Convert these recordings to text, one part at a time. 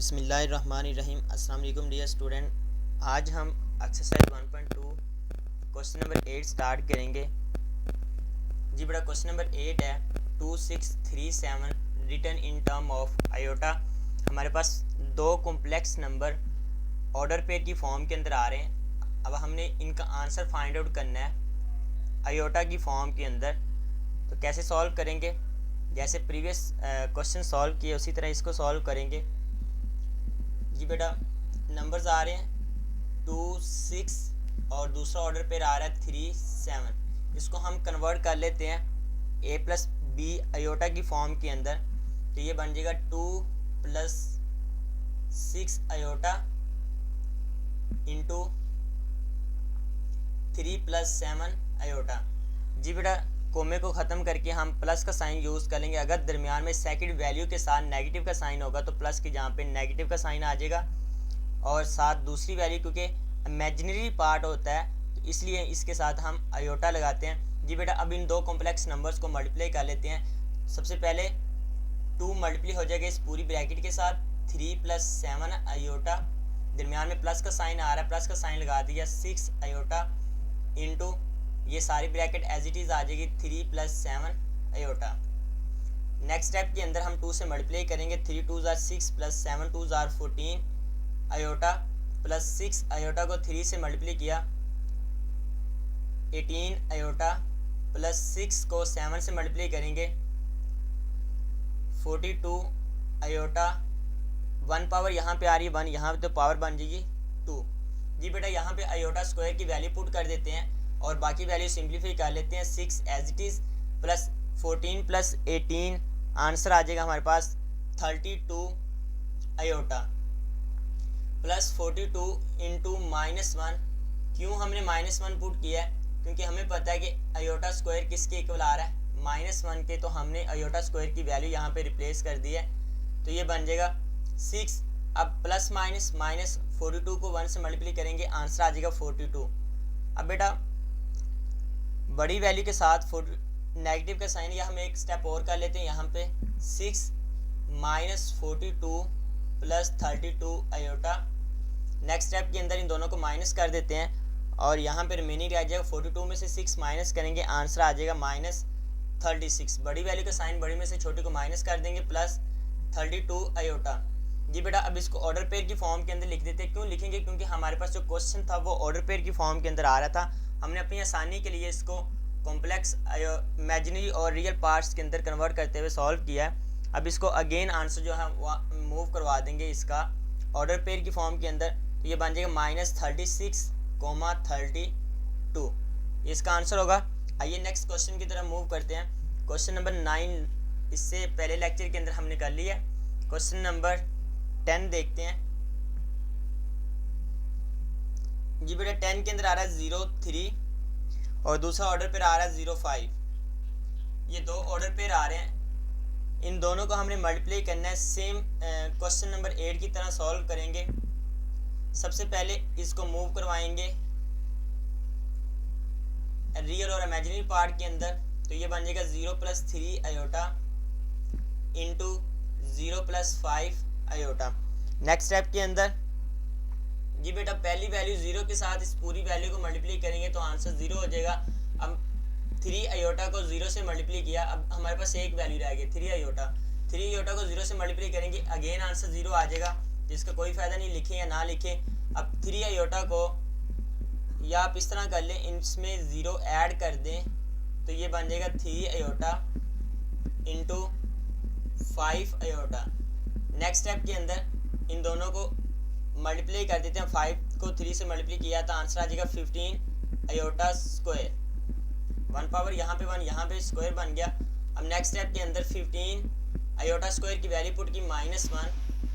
बिस्मिल्लाहिर्रहमानिर्रहीम। अस्सलाम वालेकुम डियर स्टूडेंट। आज हम एक्सरसाइज 1.2 क्वेश्चन नंबर 8 स्टार्ट करेंगे। जी बेटा, क्वेश्चन नंबर 8 है 2637 written in term of iota. हमारे पास दो कॉम्प्लेक्स नंबर ऑर्डर पेयर की फॉर्म के अंदर आ रहे हैं। अब हमने इनका आंसर फाइंड आउट करना है आयोटा की फॉर्म के अंदर। तो कैसे सॉल्व करेंगे? जैसे प्रीवियस क्वेश्चन सॉल्व किए उसी तरह इसको सॉल्व करेंगे। जी बेटा, नंबर्स आ रहे हैं 2 6 और दूसरा ऑर्डर पे आ रहा है 3 7। इसको हम कन्वर्ट कर लेते हैं a प्लस बी आयोटा की फॉर्म के अंदर। तो ये बन जाएगा 2 plus 6 iota into 3 plus 7 iota. जी बेटा, कोमे को ख़त्म करके हम प्लस का साइन यूज़ कर लेंगे। अगर दरमियान में सेकंड वैल्यू के साथ नेगेटिव का साइन होगा तो प्लस की जहाँ पे नेगेटिव का साइन आ जाएगा, और साथ दूसरी वैल्यू क्योंकि इमेजिनरी पार्ट होता है तो इसलिए इसके साथ हम आयोटा लगाते हैं। जी बेटा, अब इन दो कॉम्प्लेक्स नंबर्स को मल्टीप्लाई कर लेते हैं। सबसे पहले 2 मल्टीप्लाई हो जाएगा इस पूरी ब्रैकेट के साथ 3 प्लस 7 आयोटा, दरमियान में प्लस का साइन आ रहा है, प्लस का साइन लगा दिया 6 आयोटा इंटू ये सारी ब्रैकेट एज इट इज़ आ जाएगी 3 प्लस 7 आयोटा। नेक्स्ट स्टेप के अंदर हम 2 से मल्टीप्लाई करेंगे। 3 2 ज़ार 6 प्लस 7 2 ज़ार 14 आयोटा प्लस 6 आयोटा को 3 से मल्टीप्लाई किया 18 आयोटा प्लस 6 को 7 से मल्टीप्लाई करेंगे 42 आयोटा। 1 पावर यहाँ पे आ रही है 1, यहाँ पे तो पावर बन जाएगी 2। जी बेटा, यहाँ पे आयोटा स्क्वायर की वैल्यू पुट कर देते हैं और बाकी वैल्यू सिंप्लीफाई कर लेते हैं। 6 as it is plus 14 plus 18, answer आ जाएगा हमारे पास 32 आयोटा प्लस 42 इंटू -1। क्यों हमने -1 पुट किया है? क्योंकि हमें पता है कि आयोटा स्क्वायर किसके इक्वल आ रहा है, -1 के। तो हमने आयोटा स्क्वायर की वैल्यू यहाँ पे रिप्लेस कर दी है। तो ये बन जाएगा 6। अब प्लस माइनस 42 को 1 से मल्टीप्लाई करेंगे, आंसर आ जाएगा 42। अब बेटा, बड़ी वैल्यू के साथ नेगेटिव का साइन या हम एक स्टेप और कर लेते हैं। यहाँ पे 6 minus 42 plus 32 iota. Next step के अंदर इन दोनों को माइनस कर देते हैं और यहाँ पे रिमेनिंग रह जाएगा 42 में से 6 माइनस करेंगे, आंसर आ जाएगा -36। बड़ी वैल्यू का साइन बड़ी में से छोटी को माइनस कर देंगे प्लस 32 आयोटा। जी बेटा, अब इसको ऑर्डर पेयर की फॉर्म के अंदर लिख देते हैं। क्यों लिखेंगे? क्योंकि हमारे पास जो क्वेश्चन था वो ऑर्डर पेयर की फॉर्म के अंदर आ रहा था। हमने अपनी आसानी के लिए इसको कॉम्प्लेक्स इमेजिनरी और रियल पार्ट्स के अंदर कन्वर्ट करते हुए सॉल्व किया है। अब इसको अगेन आंसर जो है वो मूव करवा देंगे इसका ऑर्डर पेयर की फॉर्म के अंदर। तो ये बन जाएगा -36, 32, इसका आंसर होगा। आइए नेक्स्ट क्वेश्चन की तरफ मूव करते हैं। क्वेश्चन नंबर 9 इससे पहले लेक्चर के अंदर हमने कर लिया। क्वेश्चन नंबर 10 देखते हैं। जी बेटा, 10 के अंदर आ रहा है 0 3 और दूसरा ऑर्डर पेयर आ रहा है 0 5। ये दो ऑर्डर पेयर आ रहे हैं, इन दोनों को हमने मल्टीप्लाई करना है। सेम क्वेश्चन नंबर 8 की तरह सॉल्व करेंगे। सबसे पहले इसको मूव करवाएंगे रियल और इमेजिनरी पार्ट के अंदर। तो ये बन जाएगा 0 plus 3 iota into 0 plus 5 iota. Next step के अंदर जी बेटा, पहली वैल्यू 0 के साथ इस पूरी वैल्यू को मल्टीप्लाई करेंगे तो आंसर 0 हो जाएगा। अब 3 आयोटा को 0 से मल्टीप्लाई किया, अब हमारे पास एक वैल्यू रह गई 3 आयोटा। 3 आयोटा को 0 से मल्टीप्लाई करेंगे, अगेन आंसर 0 आ जाएगा, जिसका कोई फ़ायदा नहीं लिखें या ना लिखें। अब 3 आयोटा को या आप इस तरह कर लें, इसमें 0 ऐड कर दें तो ये बन जाएगा 3 iota into 5 iota. Next step के अंदर इन दोनों को मल्टीप्लाई कर देते हैं। 5 को 3 से मल्टीप्लाई किया तो आंसर आ जाएगा 15 आयोटा स्क्वायर। 1 पावर यहाँ पे 1, यहाँ पे स्क्वायर बन गया। अब नेक्स्ट स्टेप के अंदर 15 आयोटा स्क्वायर की वैल्यू पुट की -1,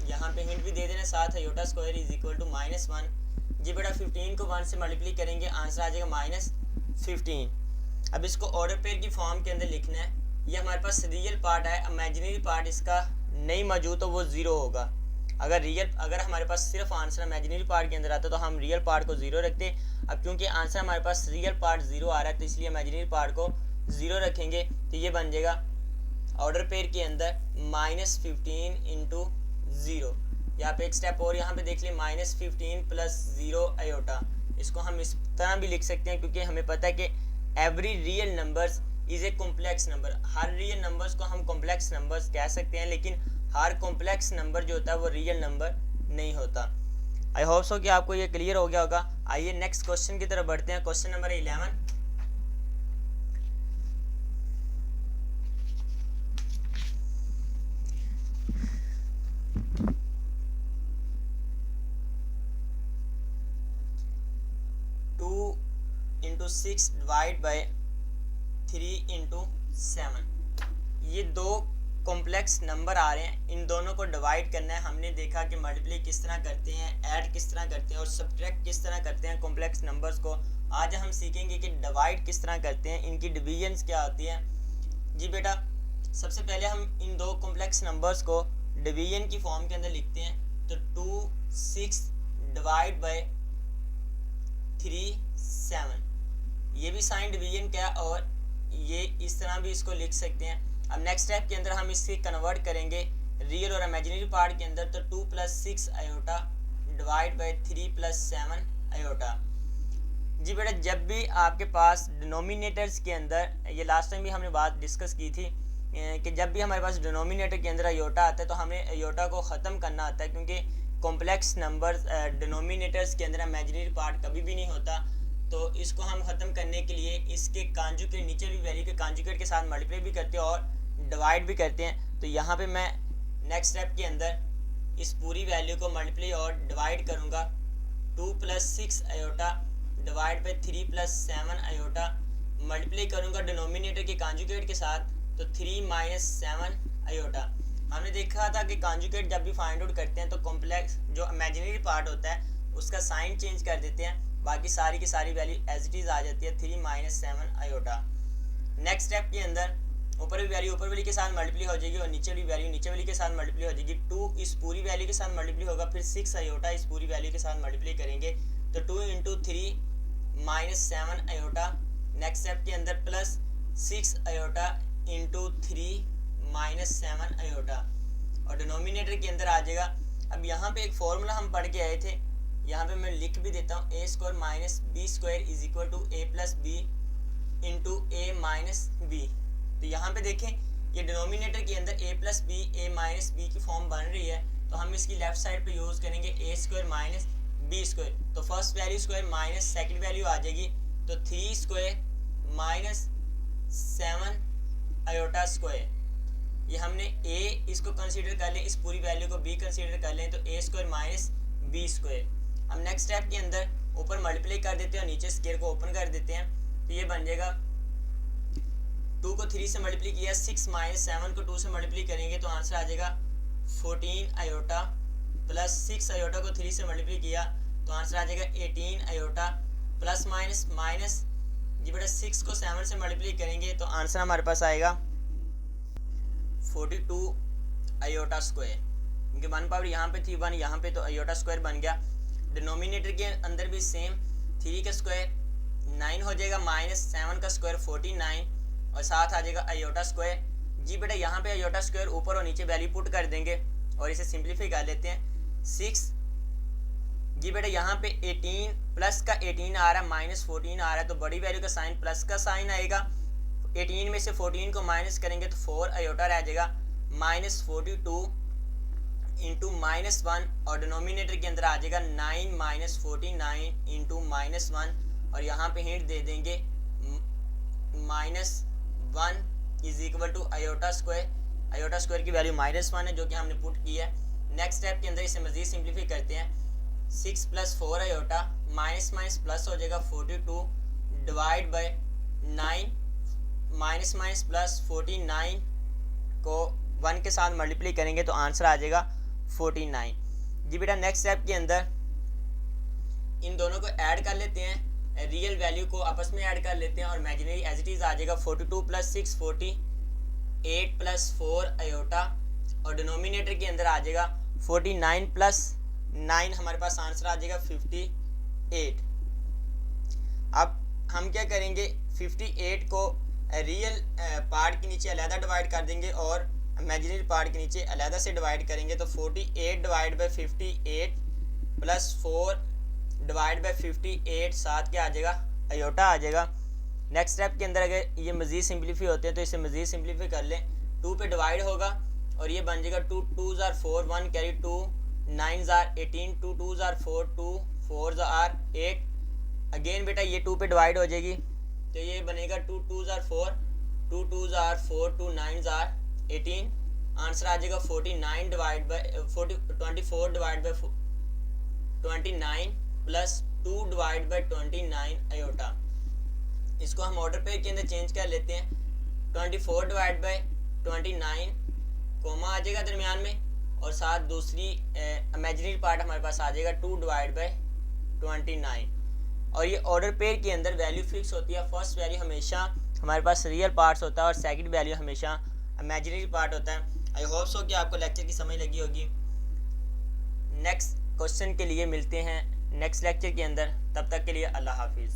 यहाँ पे हिंट भी दे देना साथ, iota square is equal to -1। जी बेटा, 15 को 1 से मल्टीप्लाई करेंगे, आंसर आ जाएगा -15। अब इसको ऑर्डर पेयर की फॉर्म के अंदर लिखना है। ये हमारे पास रियल पार्ट है, इमेजिनरी पार्ट इसका नहीं मौजूद तो वो 0 होगा। अगर हमारे पास सिर्फ आंसर इमेजिनरी पार्ट के अंदर आता तो हम रियल पार्ट को 0 रखते। अब क्योंकि आंसर हमारे पास रियल पार्ट 0 आ रहा है तो इसलिए इमेजिनरी पार्ट को 0 रखेंगे। तो ये बन जाएगा ऑर्डर पेयर के अंदर -15 इंटू 0। यहाँ पे एक स्टेप और यहाँ पे देख लें -15 प्लस 0 आयोटा। इसको हम इस तरह भी लिख सकते हैं क्योंकि हमें पता है कि every real numbers is a complex number. Her real numbers को हम कॉम्प्लेक्स नंबर्स कह सकते हैं, लेकिन हर कॉम्प्लेक्स नंबर जो होता है वो रियल नंबर नहीं होता। आई होप सो कि आपको ये क्लियर हो गया होगा। आइए नेक्स्ट क्वेश्चन की तरफ बढ़ते हैं। Question number 11। Into 6 divide by 3 into 7। ये दो कॉम्प्लेक्स नंबर आ रहे हैं, इन दोनों को डिवाइड करना है। हमने देखा कि मल्टीप्लाई किस तरह करते हैं, ऐड किस तरह करते हैं और सब्ट्रैक्ट किस तरह करते हैं कॉम्प्लेक्स नंबर्स को। आज हम सीखेंगे कि डिवाइड किस तरह करते हैं, इनकी डिवीजन्स क्या होती हैं। जी बेटा, सबसे पहले हम इन दो कॉम्प्लेक्स नंबर्स को डिवीजन की फॉर्म के अंदर लिखते हैं। तो 2 6 डिवाइड बाय 3 7, ये भी साइन डिवीजन क्या, और ये इस तरह भी इसको लिख सकते हैं। अब नेक्स्ट स्टेप के अंदर हम इसके कन्वर्ट करेंगे रियल और इमेजिनरी पार्ट के अंदर। तो 2 + 6 आयोटा डिवाइड बाय 3 + 7 आयोटा। जी बेटा, जब भी आपके पास डिनोमिनेटर्स के अंदर, ये लास्ट टाइम भी हमने बात डिस्कस की थी कि जब भी हमारे पास डिनोमिनेटर के अंदर आयोटा आता है तो हमें आयोटा को ख़त्म करना आता है, क्योंकि कॉम्प्लेक्स नंबर्स डिनोमिनेटर्स के अंदर इमेजिनरी पार्ट कभी भी नहीं होता। तो इसको हम ख़त्म करने के लिए इसके कांजुगेट, नीचे भी वैल्यू के कांजुगेट के साथ मल्टीप्लाई भी करते हैं और डिवाइड भी करते हैं। तो यहाँ पे मैं नेक्स्ट स्टेप के अंदर इस पूरी वैल्यू को मल्टीप्लाई और डिवाइड करूँगा। 2 + 6 iota divide by 3 + 7 iota, multiply करूँगा डिनोमिनेटर के कांजुगेट के साथ। तो 3 - 7 आयोटा। हमने देखा था कि कांजुगेट जब भी फाइंड आउट करते हैं तो कॉम्प्लेक्स जो इमेजिनरी पार्ट होता है उसका साइन चेंज कर देते हैं, बाकी सारी की सारी वैल्यू एज इट इज़ आ जाती है। 3 - 7 आयोटा। नेक्स्ट स्टेप के अंदर ऊपर भी वैल्यू ऊपर वाली के साथ मल्टीप्लाई हो जाएगी और नीचे वाली वैल्यू नीचे वाली के साथ मल्टीप्लाई हो जाएगी। 2 इस पूरी वैल्यू के साथ मल्टीप्लाई होगा, फिर 6 आयोटा इस पूरी वैल्यू के साथ मल्टीप्लाई करेंगे। तो 2 × 3 - 7 आयोटा। नेक्स्ट स्टेप के अंदर प्लस 6 आयोटा इंटू 3 - 7 आयोटा, और डिनोमिनेटर के अंदर आ जाएगा। अब यहाँ पे एक फॉर्मूला हम पढ़ के आए थे, यहाँ पे मैं लिख भी देता हूँ। a² - b² = a + b into a - b। तो यहाँ पे देखें, ये डिनोमिनेटर के अंदर a + b a - b की फॉर्म बन रही है, तो हम इसकी लेफ्ट साइड पे यूज़ करेंगे a² - b²। तो first value square minus second value आ जाएगी। तो 3² - 7 आयोटा स्क्वायर। ये हमने a इसको कंसीडर कर लें, इस पूरी वैल्यू को b कंसीडर कर लें, तो a² - b²। हम नेक्स्ट स्टेप के अंदर ऊपर मल्टीप्लाई कर देते हैं और नीचे स्क्वायर को ओपन कर देते हैं। तो ये बन जाएगा 2 को 3 से मल्टीप्लाई किया, 6 - 7 को 2 से मल्टीप्लाई करेंगे तो आंसर आ जाएगा 14 आयोटा, प्लस 6 आयोटा को 3 से मल्टीप्लाई किया तो आंसर आ जाएगा 18 आयोटा, प्लस माइनस जी बेटा 6 को 7 से मल्टीप्लाई करेंगे तो आंसर हमारे पास आएगा 42 आयोटा स्क्वायर, क्योंकि 1 पावर यहाँ पे थी 1 यहाँ पे, तो आयोटा स्क्वायर बन गया। डिनोमिनेटर के अंदर भी सेम, 3 का स्क्वायर 9 हो जाएगा, -7 का स्क्वायर 49 और साथ आ जाएगा आयोटा स्क्वायर। जी बेटा, यहाँ पे आयोटा स्क्वायर ऊपर और नीचे वैल्यू पुट कर देंगे और इसे सिंप्लीफाई कर लेते हैं। 6 जी बेटा, यहाँ पे 18 प्लस का 18 आ रहा है, -14 आ रहा है, तो बड़ी वैल्यू का साइन प्लस का साइन आएगा। 18 में से 14 को माइनस करेंगे तो 4 आयोटा रह जाएगा, -42 इंटू -1 और डिनोमिनेटर के अंदर आ जाएगा 9 - 49 इंटू -1 और यहाँ पे हिंट दे देंगे -1 = आयोटा स्क्वायर। आयोटा स्क्वायर की वैल्यू -1 है जो कि हमने पुट की है। नेक्स्ट स्टेप के अंदर इसे मज़ीद सिंप्लीफाई करते हैं। 6 + 4 आयोटा माइनस प्लस हो जाएगा 42 डिवाइड बाय 9 माइनस प्लस 49 को 1 के साथ मल्टीप्लाई करेंगे तो आंसर आ जाएगा 49। जी बेटा, नेक्स्ट स्टेप के अंदर इन दोनों को ऐड कर लेते हैं, रियल वैल्यू को आपस में ऐड कर लेते हैं और इमेजिनरी एज इट इज़ आ जाएगा 42 + 6 40, 8 + 4 आयोटा और डिनोमिनेटर के अंदर आ जाएगा 49 + 9, हमारे पास आंसर आ जाएगा 58। अब हम क्या करेंगे, 58 को रियल पार्ट के नीचे अलहदा डिवाइड कर देंगे और इमेजिनरी पार्ट के नीचे अलहदा से डिवाइड करेंगे तो 48 divide by 58 plus 4 divide by 58 साथ क्या आ जाएगा, आयोटा आ जाएगा। नेक्स्ट स्टेप के अंदर अगर ये मज़ीद सिंप्लीफाई होते हैं तो इसे मज़ीद सिंप्लीफाई कर लें, 2 पे डिवाइड होगा और ये बन जाएगा 2 2s are 4 1 carry 2 9s are 18 2 2s are 4 2 4s are 8। Again बेटा ये 2 पे डिवाइड हो जाएगी तो ये बनेगा 2 2s are 4 2 2s are 4 2 9s are 18। Answer आ जाएगा 49 divide by 24 divide by 29 plus 2 divide by 29 iota. इसको हम ऑर्डर पेयर के अंदर चेंज कर लेते हैं, 24 डिवाइड बाई 29 कोमा आ जाएगा दरमियान में और साथ दूसरी इमेजिनरी पार्ट हमारे पास आ जाएगा 2 डिवाइड बाई 29। और ये ऑर्डर पेयर के अंदर वैल्यू फिक्स होती है, फर्स्ट वैल्यू हमेशा हमारे पास रियल पार्ट्स होता है और सेकंड वैल्यू हमेशा इमेजिनरी पार्ट होता है। आई होप सो कि आपको लेक्चर की समझ लगी होगी। नेक्स्ट क्वेश्चन के लिए मिलते हैं नेक्स्ट लेक्चर के अंदर, तब तक के लिए अल्लाह हाफिज़।